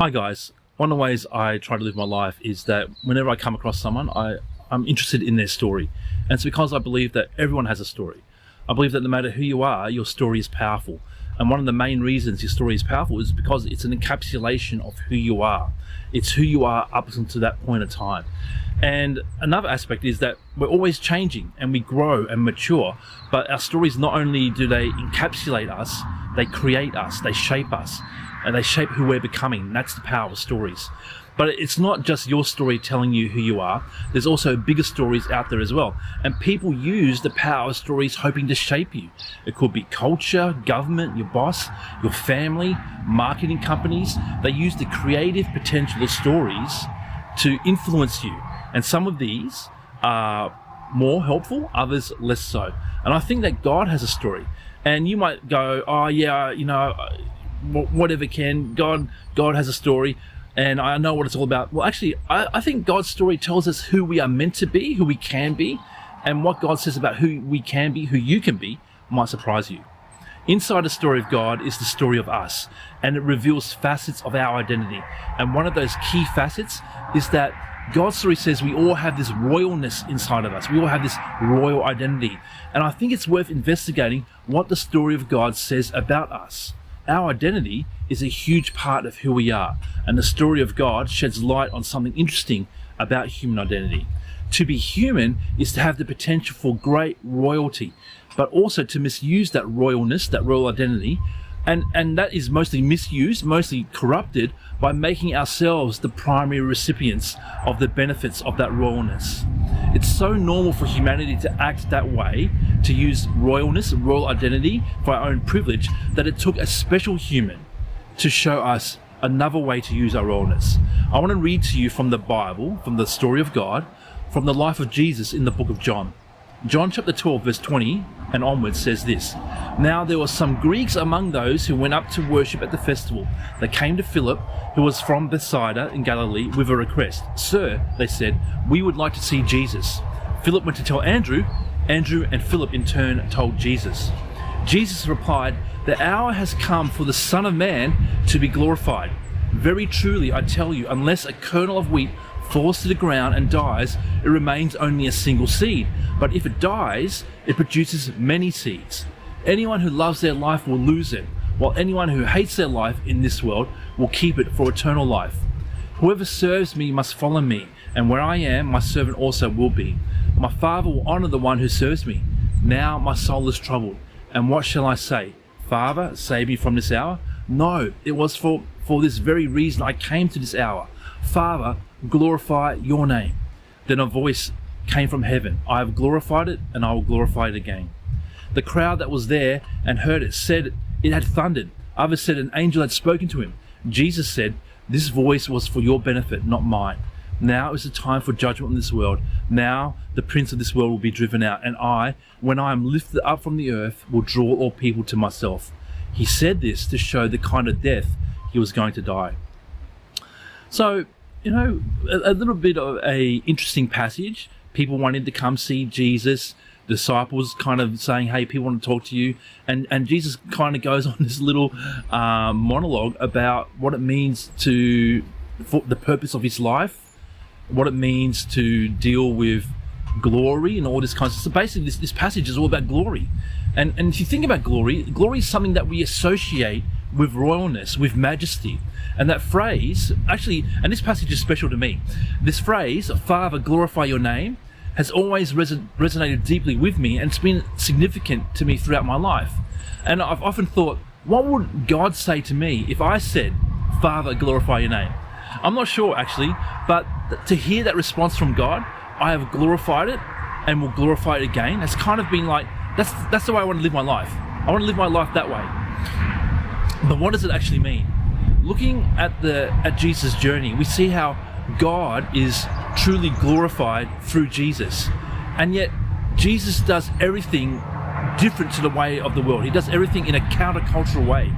Hi guys. One of the ways I try to live my life is that whenever I come across someone, I'm interested in their story. And it's because I believe that everyone has a story. I believe that no matter who you are, your story is powerful. And one of the main reasons your story is powerful is because it's an encapsulation of who you are. It's who you are up until that point of time. And another aspect is that we're always changing and we grow and mature, but our stories, not only do they encapsulate us, they create us, they shape us, and they shape who we're becoming. And that's the power of stories. But it's not just your story telling you who you are. There's also bigger stories out there as well. And people use the power of stories hoping to shape you. It could be culture, government, your boss, your family, marketing companies. They use the creative potential of stories to influence you. And some of these are more helpful, others less so. And I think that God has a story. And you might go, oh yeah, whatever, Ken, God has a story and I know what it's all about. Well, actually, I think God's story tells us who we are meant to be, who we can be, and what God says about who we can be, who you can be, might surprise you. Inside the story of God is the story of us, and it reveals facets of our identity. And one of those key facets is that God's story says we all have this royalness inside of us. We all have this royal identity. And I think it's worth investigating what the story of God says about us. Our identity is a huge part of who we are, and the story of God sheds light on something interesting about human identity. To be human is to have the potential for great royalty, but also to misuse that royalness, that royal identity, and that is mostly misused, mostly corrupted by making ourselves the primary recipients of the benefits of that royalness. It's so normal for humanity to act that way, to use royalness, royal identity for our own privilege, that it took a special human to show us another way to use our royalness. I want to read to you from the Bible, from the story of God, from the life of Jesus in the book of John. John chapter 12 verse 20 and onwards says this: Now there were some Greeks among those who went up to worship at the festival. They came to Philip, who was from Bethsaida in Galilee, with a request. Sir, they said, we would like to see Jesus. Philip went to tell Andrew. Andrew and Philip in turn told Jesus. Jesus replied, the hour has come for the Son of Man to be glorified. Very truly I tell you, unless a kernel of wheat falls to the ground and dies, it remains only a single seed. But if it dies, it produces many seeds. Anyone who loves their life will lose it, while anyone who hates their life in this world will keep it for eternal life. Whoever serves me must follow me, and where I am, my servant also will be. My Father will honor the one who serves me. Now my soul is troubled, and what shall I say? Father, save me from this hour? No, it was for this very reason I came to this hour. Father, glorify your name. Then a voice came from heaven. I have glorified it, and I will glorify it again. The crowd that was there and heard it said it had thundered. Others said an angel had spoken to him. Jesus said, this voice was for your benefit, not mine. Now is the time for judgment in this world. Now the prince of this world will be driven out, and I, when I am lifted up from the earth, will draw all people to myself. He said this to show the kind of death he was going to die. So, a little bit of a interesting passage. People wanting to come see Jesus, disciples kind of saying, hey, people want to talk to you. And Jesus kind of goes on this little monologue about what it means for the purpose of his life, what it means to deal with glory and all this kind of stuff. So basically this passage is all about glory. And if you think about glory is something that we associate with royalness, with majesty. And that phrase, actually, and this passage is special to me, this phrase, Father, glorify your name, has always resonated deeply with me, and it's been significant to me throughout my life. And I've often thought, what would God say to me if I said, Father, glorify your name? I'm not sure actually, but to hear that response from God, I have glorified it and will glorify it again, has kind of been like, that's the way I want to live my life. I want to live my life that way. But what does it actually mean? Looking at Jesus' journey, we see how God is truly glorified through Jesus. And yet Jesus does everything different to the way of the world. He does everything in a countercultural way.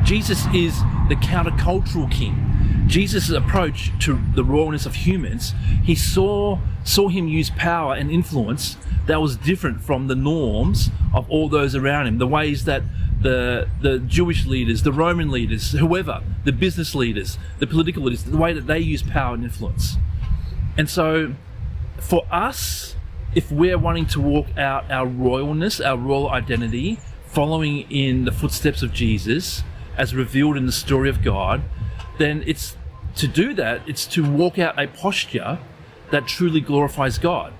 Jesus is the countercultural king. Jesus' approach to the rawness of humans, he saw him use power and influence that was different from the norms of all those around him, the ways that the Jewish leaders, the Roman leaders, whoever, the business leaders, the political leaders, the way that they use power and influence. And so for us, if we're wanting to walk out our royalness, our royal identity, following in the footsteps of Jesus as revealed in the story of God, then it's to do that, it's to walk out a posture that truly glorifies God.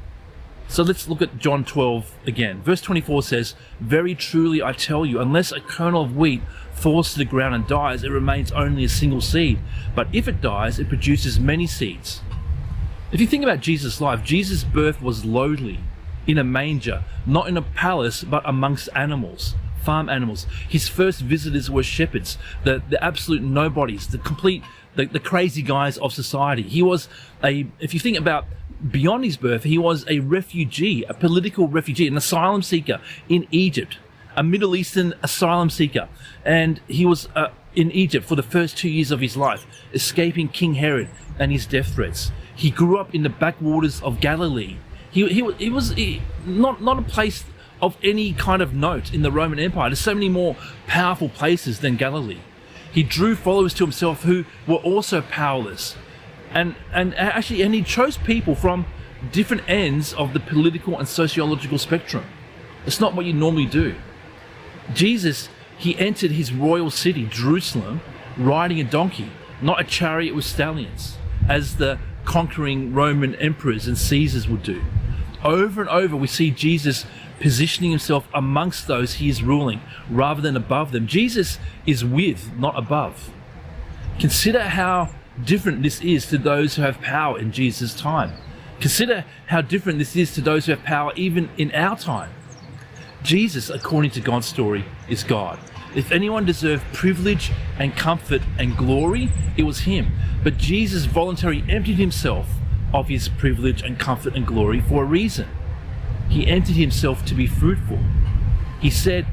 So let's look at John 12 again. Verse 24 says, "Very truly I tell you, unless a kernel of wheat falls to the ground and dies, it remains only a single seed. But if it dies, it produces many seeds." If you think about Jesus' life, Jesus' birth was lowly, in a manger, not in a palace, but amongst animals, farm animals. His first visitors were shepherds, the absolute nobodies, the crazy guys of society. He was if you think about beyond his birth, he was a refugee, a political refugee, an asylum seeker in Egypt, a Middle Eastern asylum seeker. And he was in Egypt for the first 2 years of his life, escaping King Herod and his death threats. He grew up in the backwaters of Galilee. He was not a place of any kind of note in the Roman Empire. There's so many more powerful places than Galilee. He drew followers to himself who were also powerless. And he chose people from different ends of the political and sociological spectrum. It's not what you normally do. Jesus, he entered his royal city, Jerusalem, riding a donkey, not a chariot with stallions, as the conquering Roman emperors and Caesars would do. Over and over, we see Jesus positioning himself amongst those he is ruling, rather than above them. Jesus is with, not above. Consider how different this is to those who have power in Jesus' time. Consider how different this is to those who have power even in our time. Jesus, according to God's story, is God. If anyone deserved privilege and comfort and glory, it was him. But Jesus voluntarily emptied himself of his privilege and comfort and glory for a reason. He emptied himself to be fruitful. He said,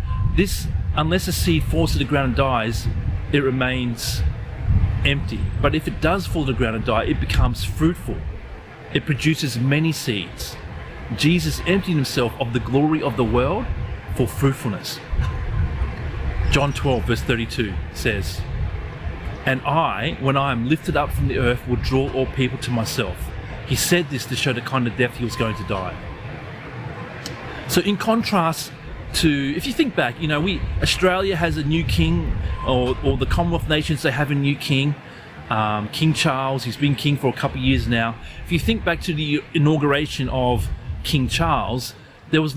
unless a seed falls to the ground and dies, it remains empty. But if it does fall to the ground and die, it becomes fruitful. It produces many seeds. Jesus emptied himself of the glory of the world for fruitfulness. John 12 verse 32 says, "And I, when I am lifted up from the earth, will draw all people to myself." He said this to show the kind of death he was going to die. So in contrast to, if you think back, Australia has a new king, or the Commonwealth nations, they have a new king, King Charles. He's been king for a couple of years now. If you think back to the inauguration of King Charles, there was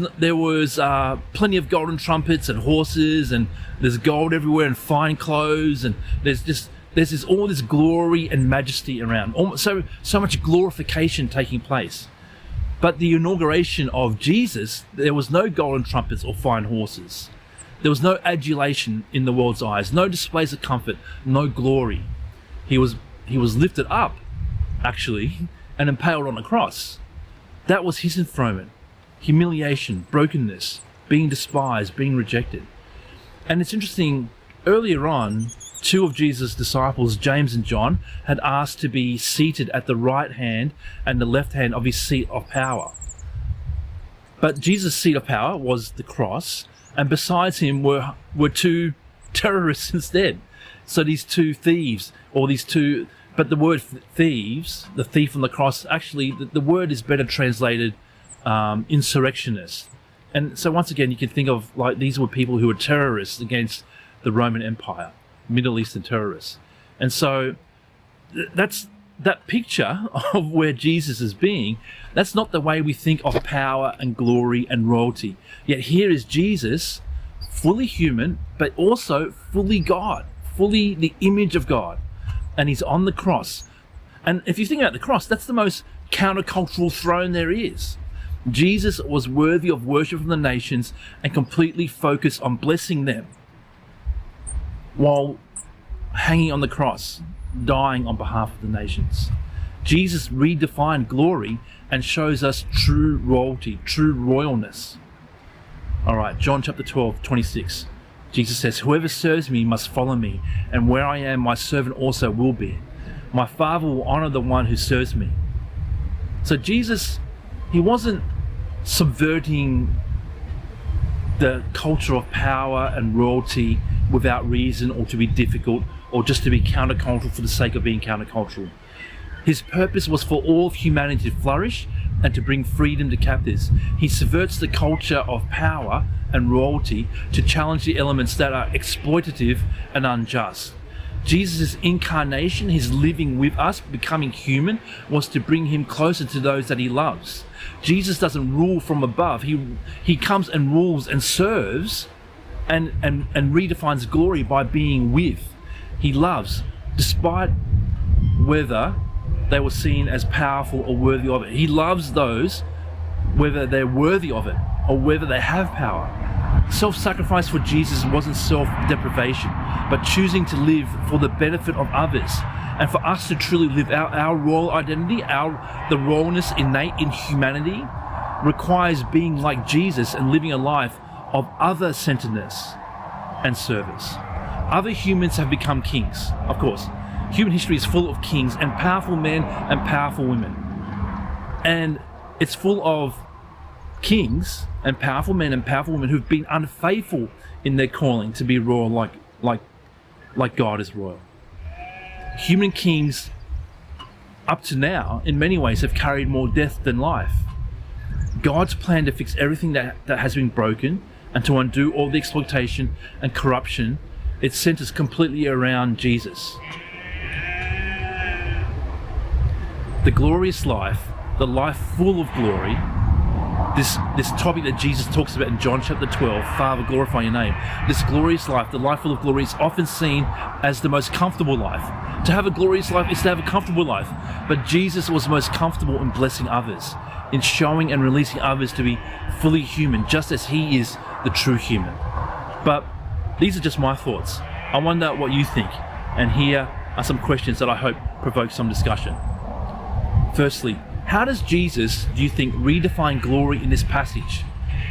plenty of golden trumpets and horses, and there's gold everywhere and fine clothes, and there's all this glory and majesty around, so much glorification taking place. But the inauguration of Jesus, there was no golden trumpets or fine horses. There was no adulation in the world's eyes, no displays of comfort, no glory. He was lifted up, actually, and impaled on a cross. That was his enthronement. Humiliation, brokenness, being despised, being rejected. And it's interesting, earlier on, two of Jesus' disciples, James and John, had asked to be seated at the right hand and the left hand of his seat of power. But Jesus' seat of power was the cross, and besides him were two terrorists instead. So these two thieves, but the word thieves, the thief on the cross, actually the word is better translated insurrectionist. And so once again, you can think of these were people who were terrorists against the Roman Empire, Middle Eastern terrorists. And so that picture of where Jesus is being, that's not the way we think of power and glory and royalty. Yet here is Jesus, fully human, but also fully God, fully the image of God. And he's on the cross. And if you think about the cross, that's the most countercultural throne there is. Jesus was worthy of worship from the nations and completely focused on blessing them, while hanging on the cross, dying on behalf of the nations. Jesus redefined glory and shows us true royalty, true royalness. All right, John chapter 12, 26. Jesus says, "Whoever serves me must follow me, and where I am, my servant also will be. My Father will honor the one who serves me." So Jesus, he wasn't subverting the culture of power and royalty without reason, or to be difficult, or just to be countercultural for the sake of being countercultural. His purpose was for all of humanity to flourish and to bring freedom to captives. He subverts the culture of power and royalty to challenge the elements that are exploitative and unjust. Jesus' incarnation, his living with us, becoming human, was to bring him closer to those that he loves. Jesus doesn't rule from above. He comes and rules and serves and redefines glory by being with. He loves, despite whether they were seen as powerful or worthy of it. He loves those whether they're worthy of it or whether they have power. Self-sacrifice for Jesus wasn't self-deprivation, but choosing to live for the benefit of others. And for us to truly live out our royal identity, the royalness innate in humanity, requires being like Jesus and living a life of other-centeredness and service. Other humans have become kings, of course. Human history is full of kings and powerful men and powerful women. And it's full of kings and powerful men and powerful women who've been unfaithful in their calling to be royal like God is royal. Human kings up to now, in many ways, have carried more death than life. God's plan to fix everything that has been broken and to undo all the exploitation and corruption, it centers completely around Jesus. The glorious life, the life full of glory, this topic that Jesus talks about in John chapter 12, Father, glorify your name. This glorious life, the life full of glory, is often seen as the most comfortable life. To have a glorious life is to have a comfortable life. But Jesus was most comfortable in blessing others, in showing and releasing others to be fully human, just as he is the true human. But these are just my thoughts. I wonder what you think. And here are some questions that I hope provoke some discussion. Firstly, how does Jesus, do you think, redefine glory in this passage?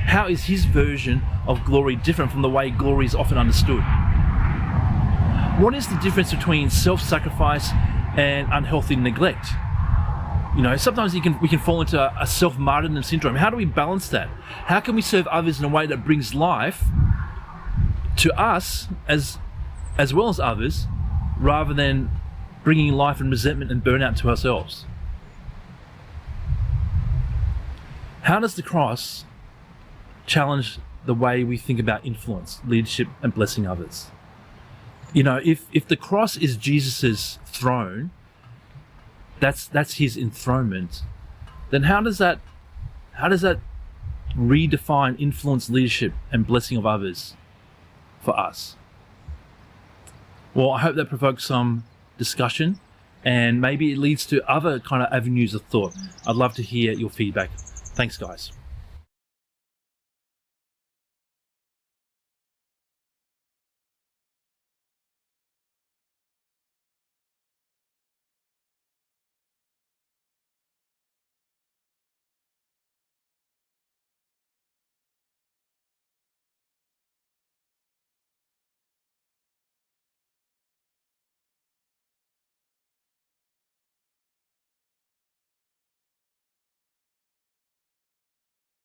How is his version of glory different from the way glory is often understood? What is the difference between self-sacrifice and unhealthy neglect? You know, sometimes we can fall into a self-martyrdom syndrome. How do we balance that? How can we serve others in a way that brings life to us as well as others, rather than bringing life and resentment and burnout to ourselves? How does the cross challenge the way we think about influence, leadership, and blessing others? You know, if the cross is Jesus's throne, that's his enthronement, then how does that redefine influence, leadership, and blessing of others for us? Well, I hope that provokes some discussion, and maybe it leads to other kind of avenues of thought. I'd love to hear your feedback. Thanks, guys.